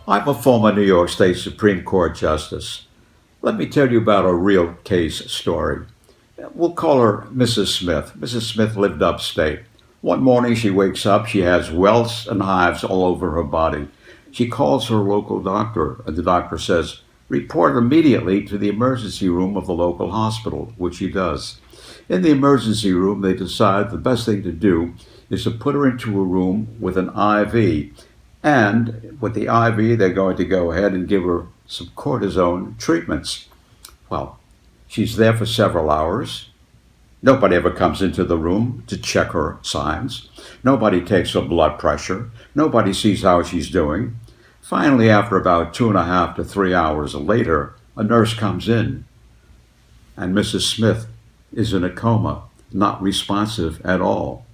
I'm a former New York State Supreme Court Justice. Let me tell you about a real case story. We'll call her Mrs. Smith. Mrs. Smith lived upstate. One morning she wakes up, she has welts and hives all over her body. She calls her local doctor, and the doctor says, report immediately to the emergency room of the local hospital, which she does. In the emergency room, they decide the best thing to do is to put her into a room with an IV. And with the IV, they're going to go ahead and give her some cortisone treatments. Well, she's there for several hours. Nobody ever comes into the room to check her signs. Nobody takes her blood pressure. Nobody sees how she's doing. Finally, after about 2.5 to 3 hours later, a nurse comes in, and Mrs. Smith is in a coma, not responsive at all,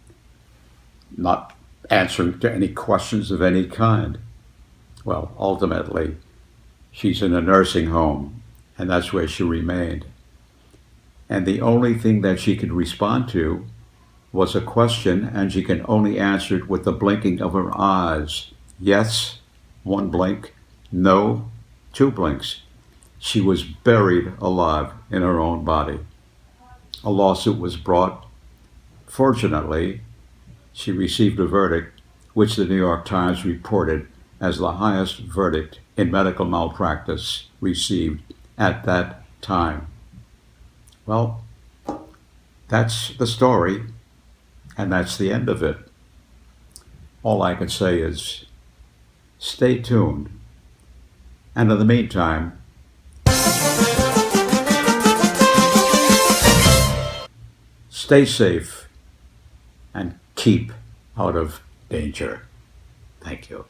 not answering to any questions of any kind. Well, ultimately, she's in a nursing home, and that's where she remained. And the only thing that she could respond to was a question, and she can only answer it with the blinking of her eyes. Yes, one blink. No, two blinks. She was buried alive in her own body. A lawsuit was brought. Fortunately, she received a verdict, which the New York Times reported as the highest verdict in medical malpractice received at that time. Well, that's the story, and that's the end of it. All I can say is stay tuned. And in the meantime, stay safe and keep out of danger. Thank you.